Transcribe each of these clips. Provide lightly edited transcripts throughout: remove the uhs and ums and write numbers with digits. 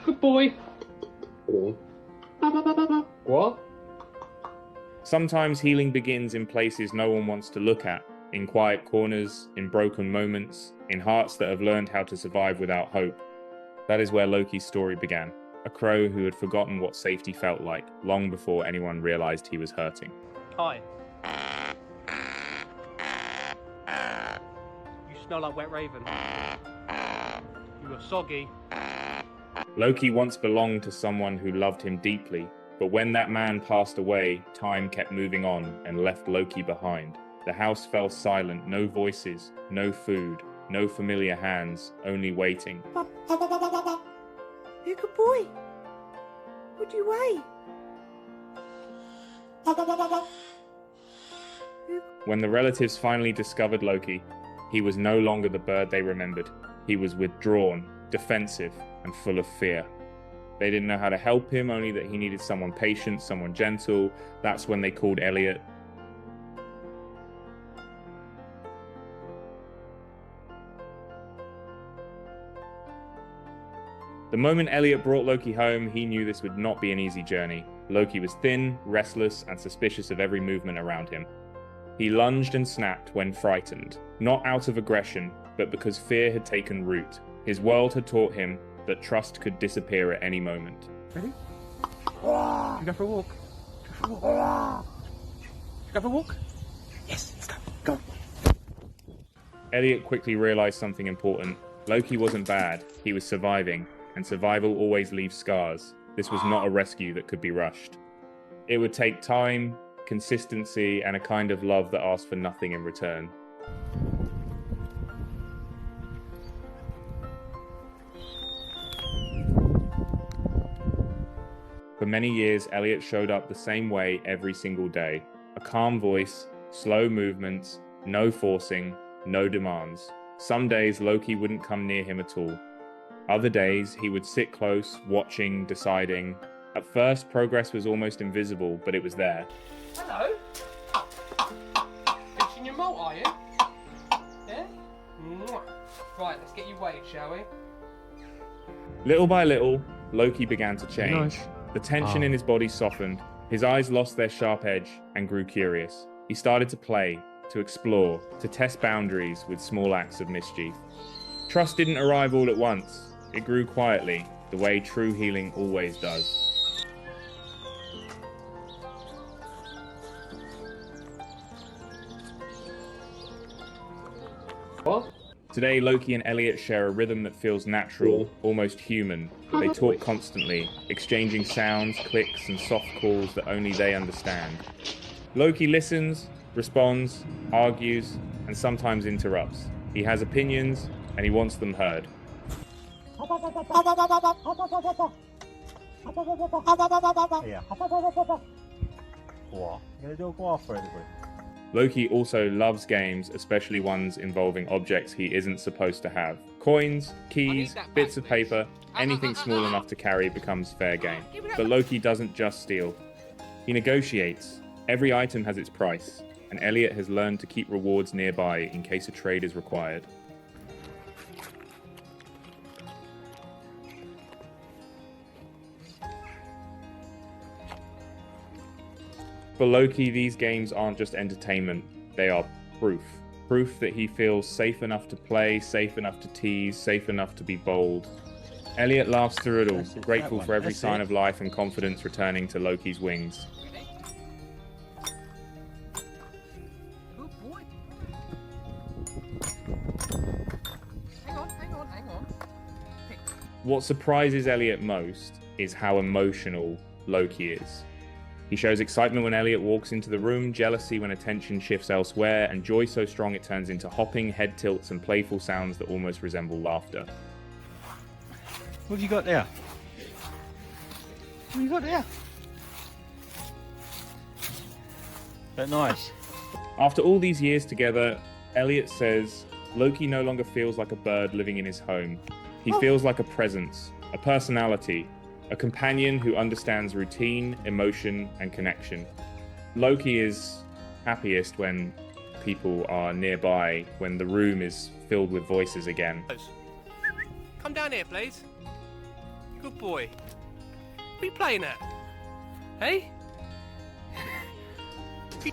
Good boy. What? Sometimes healing begins in places no one wants to look at, in quiet corners, in broken moments, in hearts that have learned how to survive without hope. That is where Loki's story began, a crow who had forgotten what safety felt like long before anyone realized he was hurting. Hi. You smell like wet raven. You are soggy. Loki once belonged to someone who loved him deeply, but when that man passed away, time kept moving on and left Loki behind. The house fell silent, no voices, no food, no familiar hands, only waiting. You good boy. Would you wait? When the relatives finally discovered Loki, he was no longer the bird they remembered. He was withdrawn, defensive, and full of fear. They didn't know how to help him, only that he needed someone patient, someone gentle. That's when they called Elliot. The moment Elliot brought Loki home, he knew this would not be an easy journey. Loki was thin, restless, and suspicious of every movement around him. He lunged and snapped when frightened, not out of aggression, but because fear had taken root. His world had taught him that trust could disappear at any moment. Ready? You go for a walk. Go for a walk. Go for a walk? Yes, let's go. Go. Elliot quickly realized something important. Loki wasn't bad, he was surviving, and survival always leaves scars. This was not a rescue that could be rushed. It would take time, consistency, and a kind of love that asked for nothing in return. For many years, Elliot showed up the same way every single day. A calm voice, slow movements, no forcing, no demands. Some days Loki wouldn't come near him at all. Other days he would sit close, watching, deciding. At first, progress was almost invisible, but it was there. Hello. Fixing your molt, are you? Yeah? Mwah. Right, let's get you weighed, shall we? Little by little, Loki began to change. Nice. The tension in his body softened, his eyes lost their sharp edge and grew curious. He started to play, to explore, to test boundaries with small acts of mischief. Trust didn't arrive all at once. It grew quietly, the way true healing always does. What? Today, Loki and Elliot share a rhythm that feels natural, almost human. They talk constantly, exchanging sounds, clicks, and soft calls that only they understand. Loki listens, responds, argues, and sometimes interrupts. He has opinions, and he wants them heard. Loki also loves games, especially ones involving objects he isn't supposed to have. Coins, keys, bits of paper, anything small enough to carry becomes fair game. But Loki doesn't just steal. He negotiates. Every item has its price, and Elliot has learned to keep rewards nearby in case a trade is required. For Loki, these games aren't just entertainment, they are proof. Proof that he feels safe enough to play, safe enough to tease, safe enough to be bold. Elliot laughs through it all, grateful for every sign of life and confidence returning to Loki's wings. Good boy. Hang on. What surprises Elliot most is how emotional Loki is. He shows excitement when Elliot walks into the room, jealousy when attention shifts elsewhere, and joy so strong it turns into hopping, head tilts, and playful sounds that almost resemble laughter. What have you got there? What have you got there? That nice. After all these years together, Elliot says, Loki no longer feels like a bird living in his home. He feels like a presence, a personality, a companion who understands routine, emotion, and connection. Loki is happiest when people are nearby when the room is filled with voices again. Come down here, please. Good boy. What are you playing at? Hey?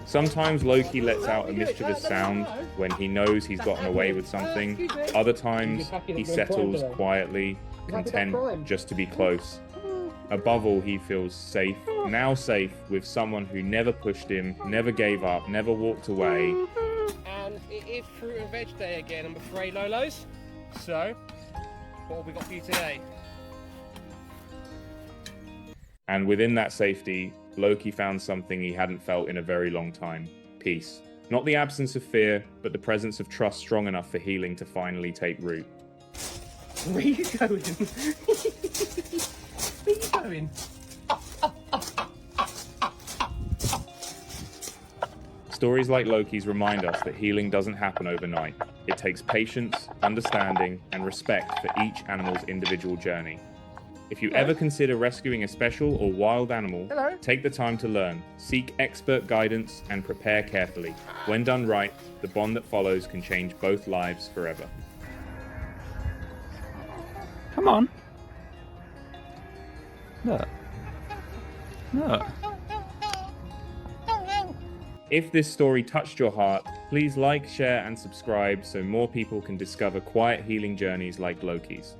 Sometimes Loki lets out a mischievous sound when he knows he's gotten away with something. Other times, he settles quietly, content just to be close. Above all, he feels safe, now safe with someone who never pushed him, never gave up, never walked away. And it is fruit and veg day again, I'm afraid, Lolos. So, what have we got for you today? And within that safety, Loki found something he hadn't felt in a very long time: peace. Not the absence of fear, but the presence of trust strong enough for healing to finally take root. Where are you going? Where are you going? Stories like Loki's remind us that healing doesn't happen overnight. It takes patience, understanding, and respect for each animal's individual journey. If you ever consider rescuing a special or wild animal, take the time to learn, seek expert guidance, and prepare carefully. When done right, the bond that follows can change both lives forever. Come on. Look. Look. If this story touched your heart, please like, share, and subscribe so more people can discover quiet healing journeys like Loki's.